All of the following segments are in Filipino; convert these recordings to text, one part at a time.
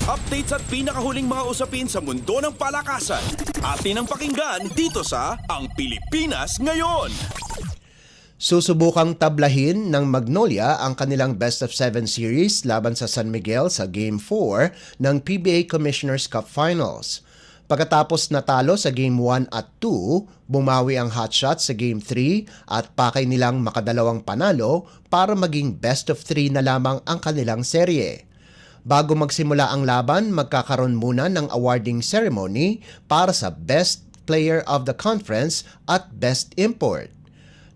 Updates at pinakahuling mga usapin sa mundo ng palakasan. Atin ang pakinggan dito sa Ang Pilipinas Ngayon. Susubukang tablahin ng Magnolia ang kanilang Best of 7 series laban sa San Miguel sa Game 4 ng PBA Commissioner's Cup Finals. Pagkatapos natalo sa Game 1 at 2, bumawi ang Hotshots sa Game 3 at pakay nilang makadalawang panalo para maging best of 3 na lamang ang kanilang serye. Bago magsimula ang laban, magkakaroon muna ng awarding ceremony para sa Best Player of the Conference at Best Import.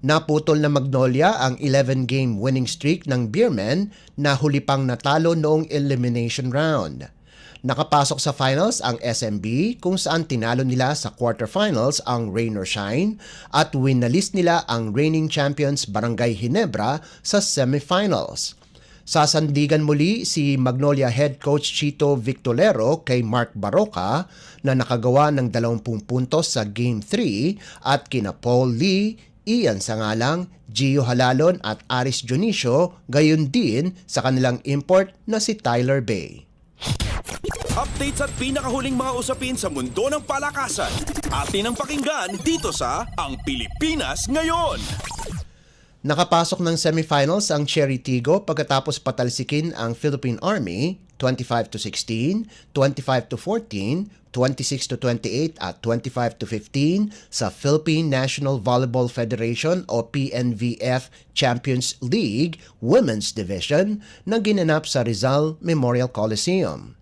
Naputol na Magnolia ang 11-game winning streak ng Beermen na huli pang natalo noong elimination round. Nakapasok sa finals ang SMB kung saan tinalo nila sa quarterfinals ang Rain or Shine at winalis nila ang reigning champions Barangay Ginebra sa semifinals. Sasandigan muli si Magnolia head coach Chito Victolero kay Mark Baroka na nakagawa ng 20 puntos sa Game 3 at kina Paul Lee, Ian Sangalang, Gio Halalon at Aris Dionisio, gayon din sa kanilang import na si Tyler Bay. Updates at pinakahuling mga usapin sa mundo ng palakasan. Atin ang pakinggan dito sa Ang Pilipinas Ngayon. Nakapasok ng semifinals ang Cherry Tigo pagkatapos patalsikin ang Philippine Army 25-16, 25-14, 26-28 at 25-15 sa Philippine National Volleyball Federation o PNVF Champions League Women's Division na ginanap sa Rizal Memorial Coliseum.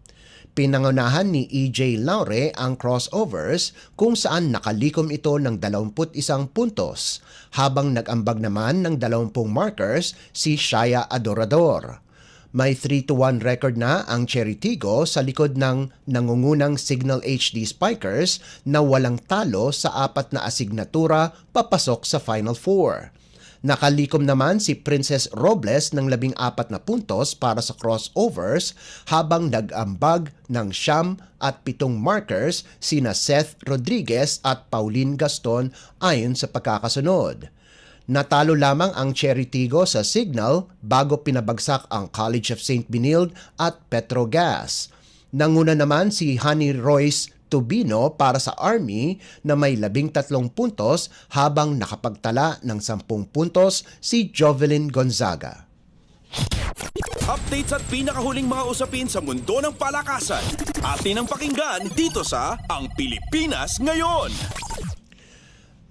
Pinangunahan ni EJ Laure ang crossovers kung saan nakalikom ito ng 21 puntos, habang nag-ambag naman ng 20 markers si Shaya Adorador. May 3-1 record na ang Cherry Tigo sa likod ng nangungunang Signal HD Spikers na walang talo sa 4 na asignatura papasok sa Final Four. Nakalikom naman si Princess Robles ng 14 na puntos para sa crossovers habang nag-ambag ng 7 at 7 markers sina Seth Rodriguez at Pauline Gaston ayon sa pagkakasunod. Natalo lamang ang Cherry Tigo sa Signal bago pinabagsak ang College of St. Benilde at Petrogas. Nanguna naman si Honey Royce Tubino para sa Army na may 13 puntos habang nakapagtala ng 10 puntos si Jovelyn Gonzaga. Updates at pinakahuling mga usapin sa mundo ng palakasan. Atin ang pakinggan dito sa Ang Pilipinas Ngayon.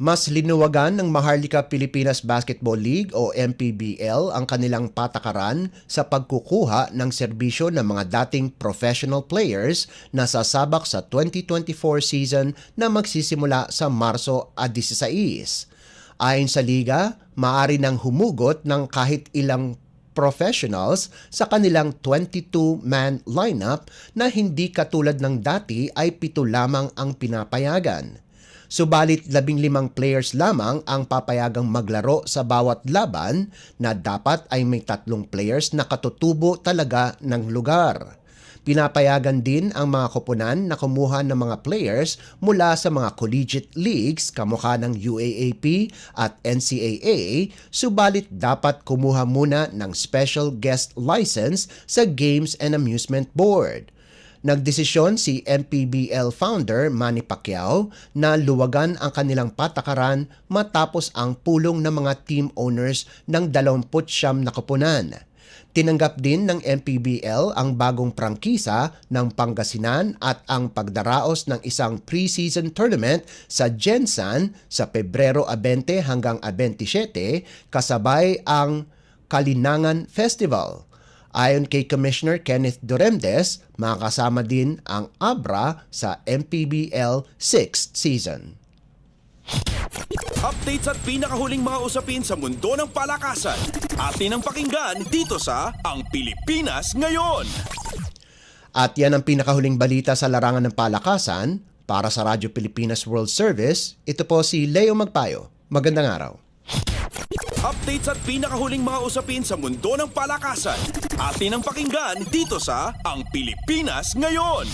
Mas linuwagan ng Maharlika Pilipinas Basketball League o MPBL ang kanilang patakaran sa pagkukuha ng serbisyo ng mga dating professional players na sasabak sa 2024 season na magsisimula sa Marso 16. Ayon sa liga, maaari nang humugot ng kahit ilang professionals sa kanilang 22-man lineup na hindi katulad ng dati ay 7 lamang ang pinapayagan. Subalit 15 players lamang ang papayagang maglaro sa bawat laban na dapat ay may 3 players na katutubo talaga ng lugar. Pinapayagan din ang mga koponan na kumuha ng mga players mula sa mga collegiate leagues kamukha ng UAAP at NCAA, subalit dapat kumuha muna ng special guest license sa Games and Amusement Board. Nagdesisyon si MPBL founder Manny Pacquiao na luwagan ang kanilang patakaran matapos ang pulong ng mga team owners ng 29 na koponan. Tinanggap din ng MPBL ang bagong prangkisa ng Pangasinan at ang pagdaraos ng isang pre-season tournament sa Gensan sa Pebrero 20 hanggang 27 kasabay ang Kalinangan Festival. Ayon kay Commissioner Kenneth Doremdes, makakasama din ang ABRA sa MPBL 6th season. Updates at pinakahuling mga usapin sa mundo ng palakasan. Atin ang pakinggan dito sa Ang Pilipinas Ngayon. At yan ang pinakahuling balita sa larangan ng palakasan. Para sa Radyo Pilipinas World Service, ito po si Leo Magpayo. Magandang araw. Updates at pinakahuling mga usapin sa mundo ng palakasan. Atin ang pakinggan dito sa Ang Pilipinas Ngayon.